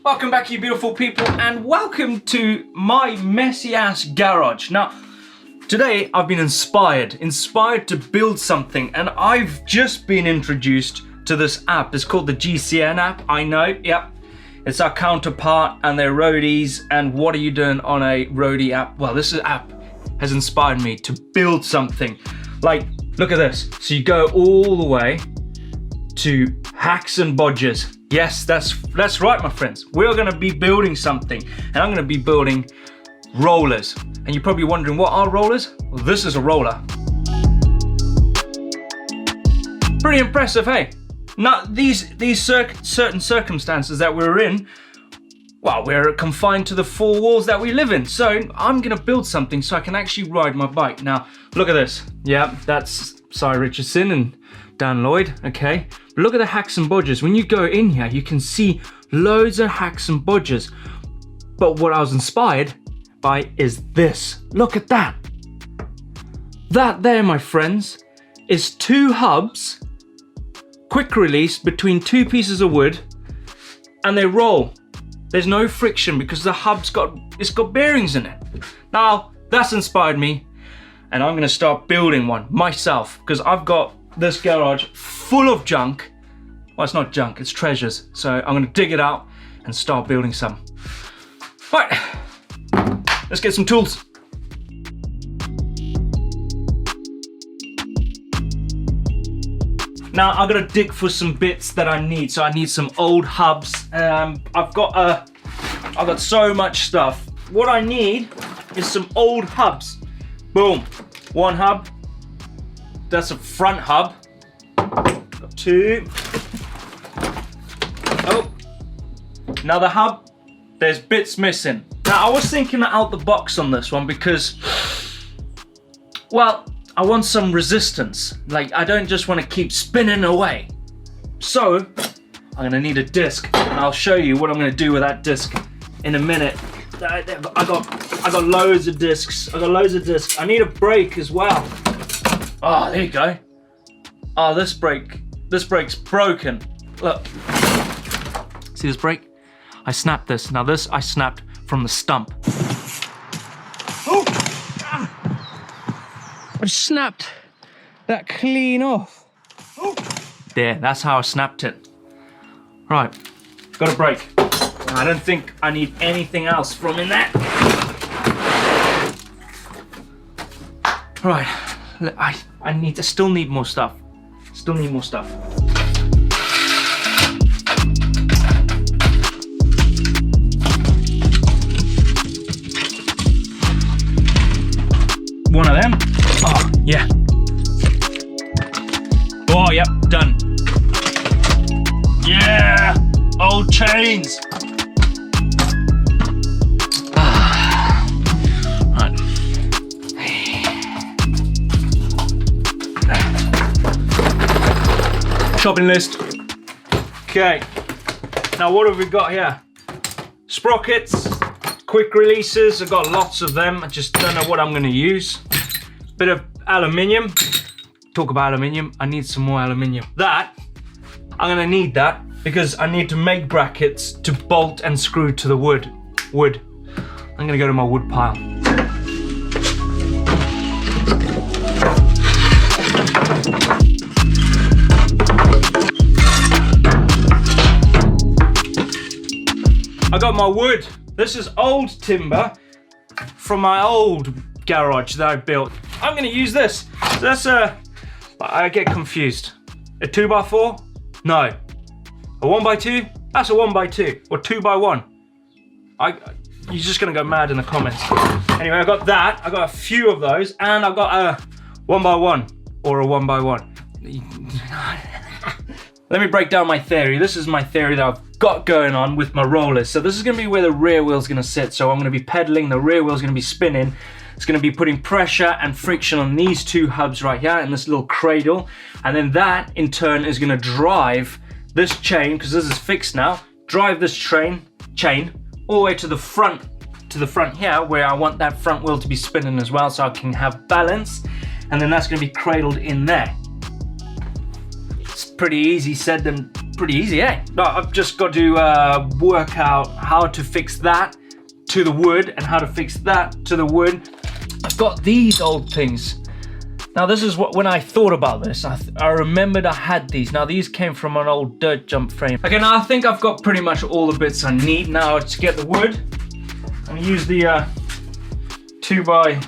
Welcome back, you beautiful people, and welcome to my messy ass garage. Now, today I've been inspired to build something, and I've just been introduced to this app. It's called the GCN app. I know, yep. It's our counterpart, and they're roadies, and what are you doing on a roadie app? Well, this app has inspired me to build something. Like, look at this. So you go all the way to hacks and bodges. Yes, that's right, my friends. We're gonna be building something, and I'm gonna be building rollers. And you're probably wondering, what are rollers? Well, this is a roller. Pretty impressive, hey? Now, these certain circumstances that we're in, well, we're confined to the four walls that we live in. So I'm gonna build something so I can actually ride my bike. Now, look at this. Yeah, that's Cy Richardson and Dan Lloyd, okay? But look at the hacks and bodges. When you go in here, you can see loads of hacks and bodges. But what I was inspired by is this. Look at that. That there, my friends, is two hubs, quick release between two pieces of wood, and they roll. There's no friction because the hub's got bearings in it. Now, that's inspired me, and I'm gonna start building one myself, because I've got this garage full of junk. Well, it's not junk, it's treasures. So I'm gonna dig it out and start building some. All right, let's get some tools. Now I'm gonna dig for some bits that I need. So I need some old hubs. I've got so much stuff. What I need is some old hubs. Boom, one hub. That's a front hub. Got two. Oh, another hub. There's bits missing. Now I was thinking out the box on this one because, well, I want some resistance. Like, I don't just want to keep spinning away. So I'm gonna need a disc, and I'll show you what I'm gonna do with that disc in a minute. I got loads of discs. I need a brake as well. Oh, there you go. Oh, this brake's broken. Look. See this brake? I snapped this. Now this I snapped from the stump. Oh! I snapped that clean off. Oh! There, that's how I snapped it. Right, got a brake. I don't think I need anything else from in there. Right, I still need more stuff. One of them. Oh, yeah. Oh, yep, done. Yeah, old chains. Right. Shopping list. Okay. Now what have we got here? Sprockets, quick releases. I've got lots of them. I just don't know what I'm going to use. Bit of aluminium. Talk about aluminium. I need some more aluminium. That, I'm going to need that because I need to make brackets to bolt and screw to the wood. I'm going to go to my wood pile. I got my wood. This is old timber from my old garage that I built. I'm gonna use this. That's I get confused. A 2x4? No. A 1x2? That's a 1x2 or 2x1. You're just gonna go mad in the comments. Anyway, I got that. I got a few of those, and I got a 1x1 or a 1x1. Let me break down my theory. This is my theory that I've got going on with my rollers. So this is gonna be where the rear wheel's gonna sit. So I'm gonna be pedaling, the rear wheel's gonna be spinning. It's gonna be putting pressure and friction on these two hubs right here in this little cradle. And then that in turn is gonna drive this chain, because this is fixed now, drive this chain all the way to the front here, where I want that front wheel to be spinning as well, so I can have balance. And then that's gonna be cradled in there. It's pretty easy said than pretty easy, eh? No, I've just got to work out how to fix that to the wood and how to fix that to the wood. I've got these old things. Now this is what, when I thought about this, I remembered I had these. Now these came from an old dirt jump frame. Okay, now I think I've got pretty much all the bits I need now to get the wood. I'm gonna use the 2x1,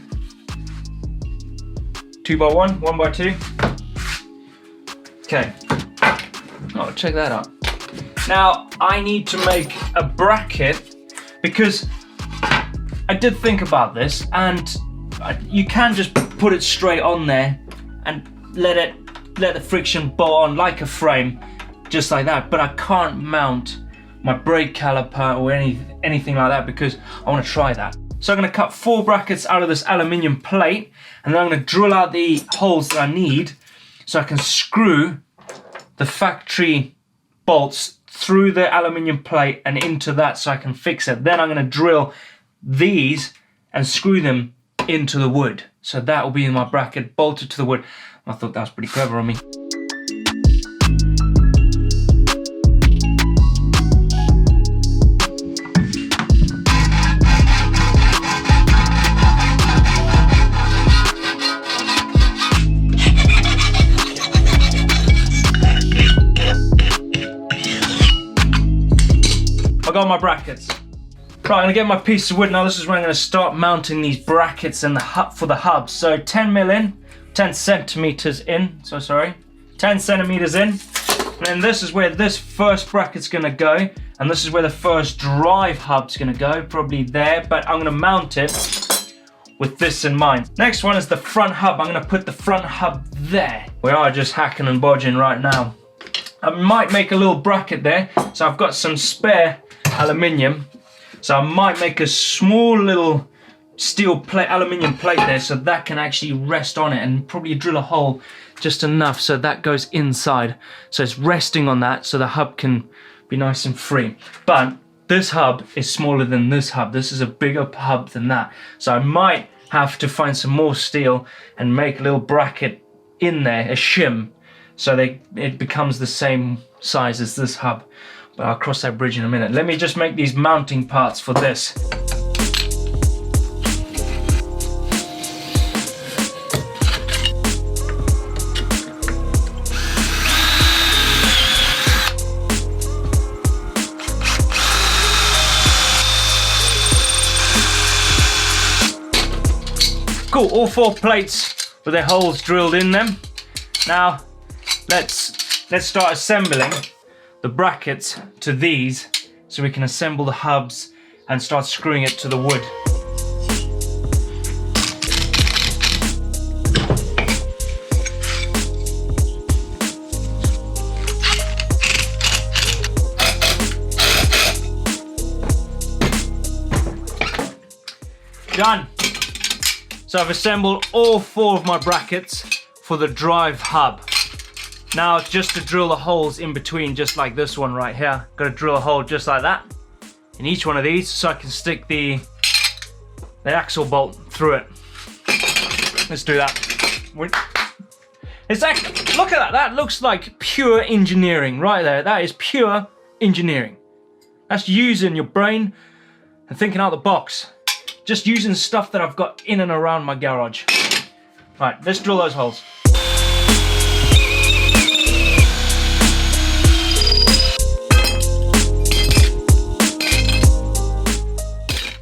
1x2. Okay, oh, check that out. Now I need to make a bracket because I did think about this, and you can just put it straight on there and let the friction bolt on like a frame, just like that. But I can't mount my brake caliper or anything like that because I want to try that. So I'm going to cut 4 brackets out of this aluminium plate, and then I'm going to drill out the holes that I need so I can screw the factory bolts through the aluminium plate and into that so I can fix it. Then I'm going to drill these and screw them into the wood. So that will be in my bracket bolted to the wood. I thought that was pretty clever on me. I got my brackets. Right, I'm gonna get my piece of wood now. This is where I'm gonna start mounting these brackets in the hub for the hubs. So 10 mil in, 10 centimeters in, 10 centimeters in. And then this is where this first bracket's gonna go. And this is where the first drive hub's gonna go, probably there, but I'm gonna mount it with this in mind. Next one is the front hub. I'm gonna put the front hub there. We are just hacking and bodging right now. I might make a little bracket there. So I've got some spare aluminium. So I might make a small little steel plate, aluminium plate there, so that can actually rest on it, and probably drill a hole just enough so that goes inside. So it's resting on that so the hub can be nice and free. But this hub is smaller than this hub. This is a bigger hub than that. So I might have to find some more steel and make a little bracket in there, a shim, so it becomes the same size as this hub. But I'll cross that bridge in a minute. Let me just make these mounting parts for this. Cool, all 4 plates with their holes drilled in them. Now, let's start assembling the brackets to these so we can assemble the hubs and start screwing it to the wood. Done. So I've assembled all 4 of my brackets for the drive hub. Now just to drill the holes in between, just like this one right here. Got to drill a hole just like that in each one of these so I can stick the axle bolt through it. Let's do that. It's like, look at that. That looks like pure engineering right there. That is pure engineering. That's using your brain and thinking out the box. Just using stuff that I've got in and around my garage. Right, let's drill those holes.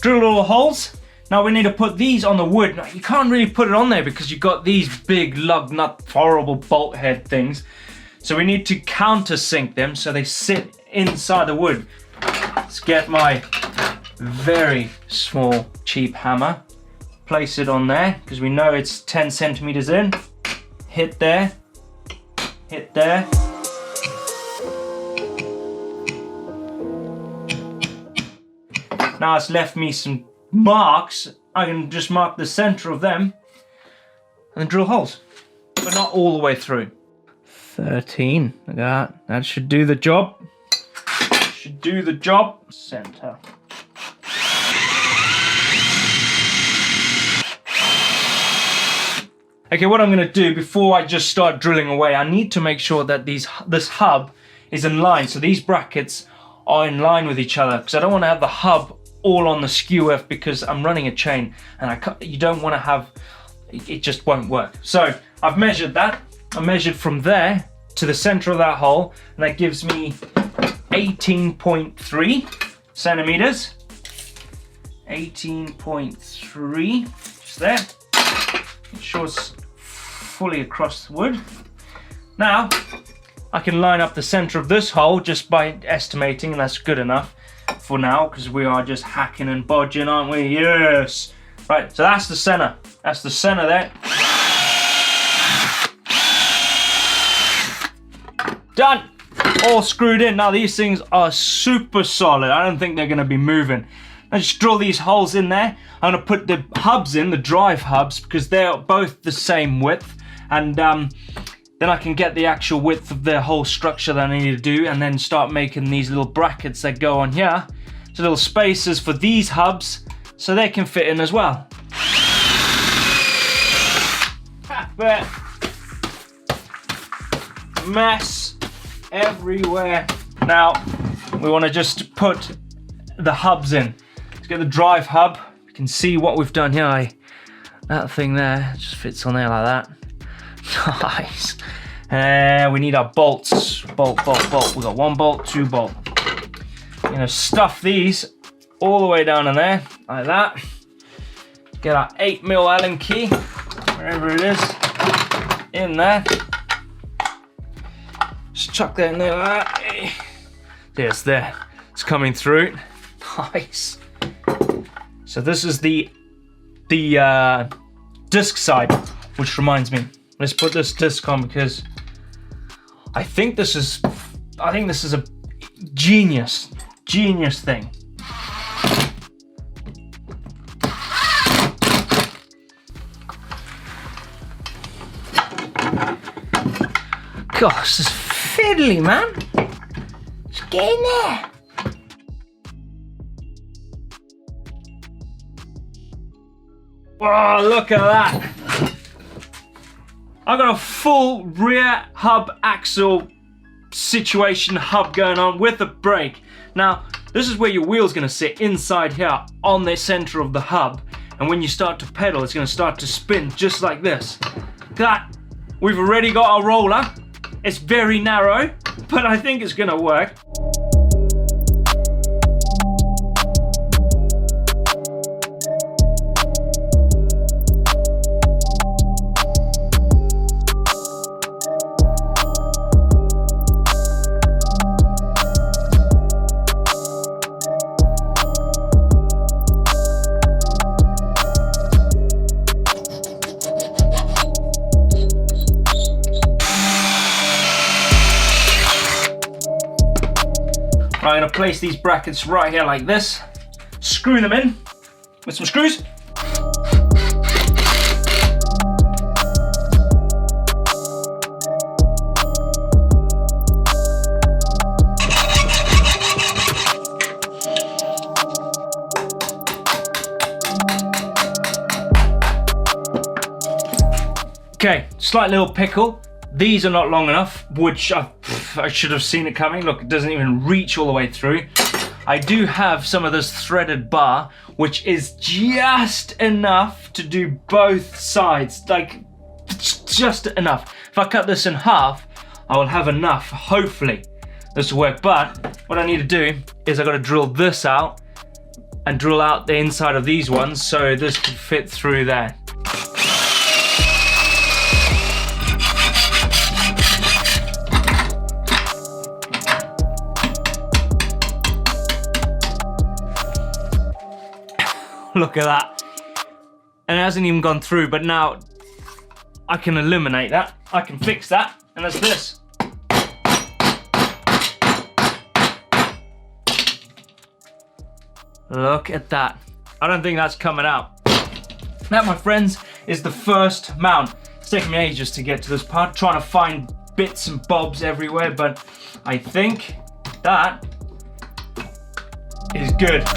Drilled all the holes. Now we need to put these on the wood. Now you can't really put it on there because you've got these big lug nut horrible bolt head things. So we need to countersink them so they sit inside the wood. Let's get my very small cheap hammer. Place it on there because we know it's 10 centimeters in. Hit there. Hit there. Now it's left me some marks. I can just mark the center of them and then drill holes, but not all the way through. 13, look at that. That should do the job. Should do the job. Center. Okay, what I'm gonna do before I just start drilling away, I need to make sure that this hub is in line. So these brackets are in line with each other, because I don't want to have the hub all on the skewer, because I'm running a chain and you don't want to have, it just won't work. So I've measured that. I measured from there to the center of that hole, and that gives me 18.3 centimeters. 18.3, just there. Make sure it's fully across the wood. Now, I can line up the center of this hole just by estimating, and that's good enough for now, because we are just hacking and bodging, aren't we? Yes! Right, so that's the center. That's the center there. Done! All screwed in. Now these things are super solid. I don't think they're gonna be moving. I just drill these holes in there. I'm gonna put the hubs in, the drive hubs, because they're both the same width, and then I can get the actual width of the whole structure that I need to do, and then start making these little brackets that go on here. So little spaces for these hubs, so they can fit in as well. But mess everywhere. Now we want to just put the hubs in. Let's get the drive hub. You can see what we've done here. That thing there just fits on there like that. Nice. We need our bolts. Bolt. We got 1 bolt, 2 bolt. I'm gonna stuff these all the way down in there like that. Get our 8mm Allen key, wherever it is, in there. Just chuck that in there like that. Yeah, it's there. It's coming through. Nice. So this is the disc side, which reminds me. Let's put this disc on, because I think this is a genius thing. Gosh, this is fiddly, man. Just get in there. Oh, look at that. I've got a full rear hub axle situation hub going on with a brake. Now, this is where your wheel's gonna sit, inside here on the center of the hub. And when you start to pedal, it's gonna start to spin just like this. That, we've already got our roller. It's very narrow, but I think it's gonna work. I'm going to place these brackets right here like this, screw them in with some screws. Okay, slight little pickle. These are not long enough, which I should have seen it coming. Look, it doesn't even reach all the way through. I do have some of this threaded bar, which is just enough to do both sides. Like, just enough. If I cut this in half, I will have enough, hopefully, this will work. But what I need to do is I've got to drill this out and drill out the inside of these ones so this can fit through there. Look at that. And it hasn't even gone through, but now I can eliminate that. I can fix that, and that's this. Look at that. I don't think that's coming out. That, my friends, is the first mount. It's taken me ages to get to this part, trying to find bits and bobs everywhere, but I think that is good.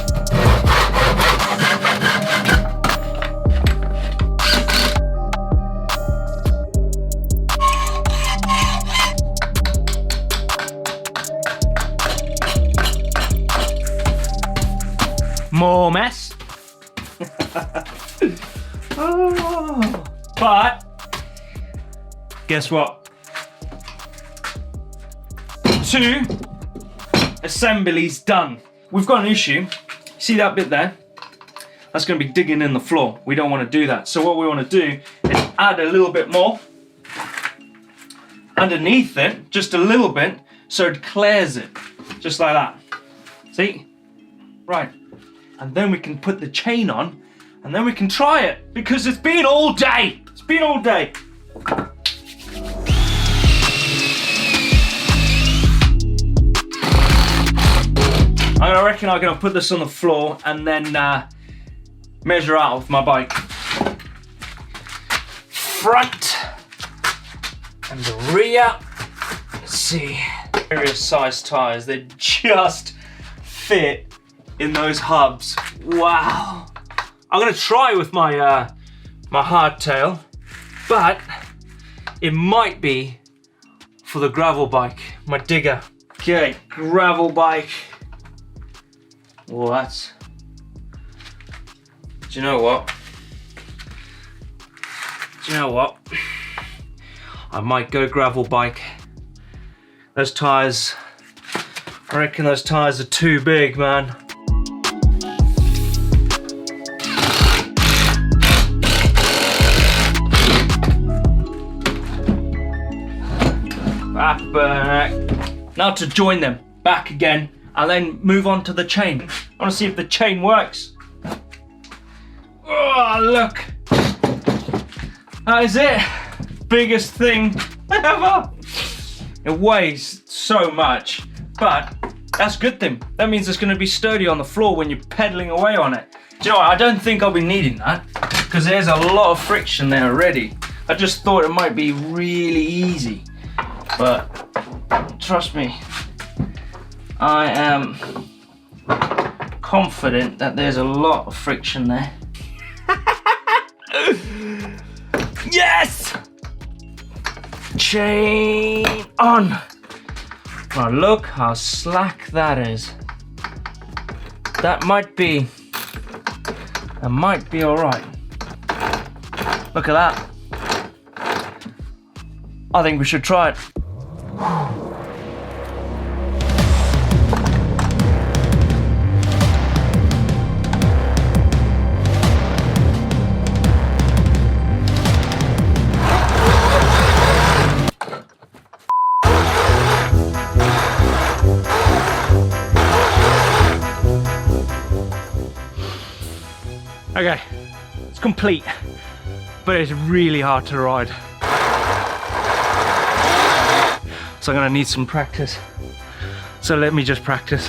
more mess. Oh. But guess what? 2 assemblies done. We've got an issue. See that bit there? That's going to be digging in the floor. We don't want to do that. So what we want to do is add a little bit more underneath it, just a little bit, so it clears it, just like that. See? Right. And then we can put the chain on, and then we can try it, because it's been all day. It's been all day. I reckon I'm going to put this on the floor and then measure out with my bike. Front and the rear. Let's see. Various size tires. They just fit in those hubs. Wow. I'm going to try with my my hardtail, but it might be for the gravel bike, my digger. Okay, gravel bike. What? Do you know what? Do you know what? I might go gravel bike. Those tires, I reckon those tires are too big, man. Now to join them back again and then move on to the chain. I want to see if the chain works. Oh, look. That is it. Biggest thing ever. It weighs so much, but that's a good thing. That means it's going to be sturdy on the floor when you're pedaling away on it. Do you know what? I don't think I'll be needing that because there's a lot of friction there already. I just thought it might be really easy, but trust me, I am confident that there's a lot of friction there. Yes! Chain on. Now look how slack that is. That might be all right. Look at that. I think we should try it. Okay, it's complete, but it's really hard to ride. So I'm gonna need some practice. So let me just practice.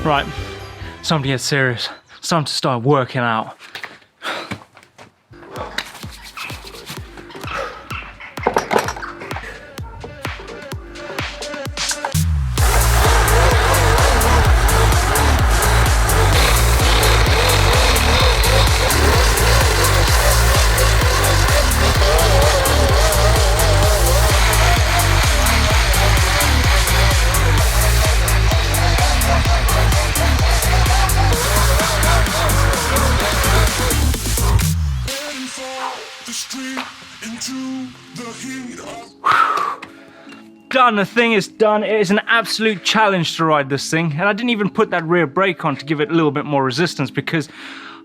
Right, it's time to get serious. It's time to start working out. Done, the thing is done. It is an absolute challenge to ride this thing, and I didn't even put that rear brake on to give it a little bit more resistance, because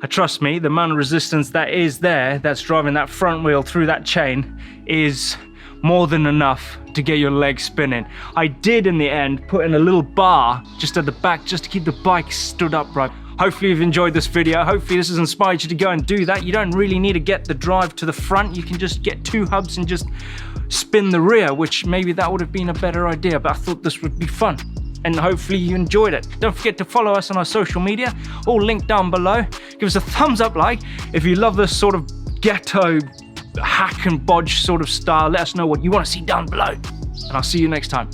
trust me, the amount of resistance that is there, that's driving that front wheel through that chain, is more than enough to get your legs spinning. I did in the end put in a little bar just at the back just to keep the bike stood upright. Hopefully you've enjoyed this video. Hopefully this has inspired you to go and do that. You don't really need to get the drive to the front. You can just get 2 hubs and just spin the rear, which maybe that would have been a better idea, but I thought this would be fun. And hopefully you enjoyed it. Don't forget to follow us on our social media, all linked down below. Give us a thumbs up like if you love this sort of ghetto hack and bodge sort of style. Let us know what you want to see down below. And I'll see you next time.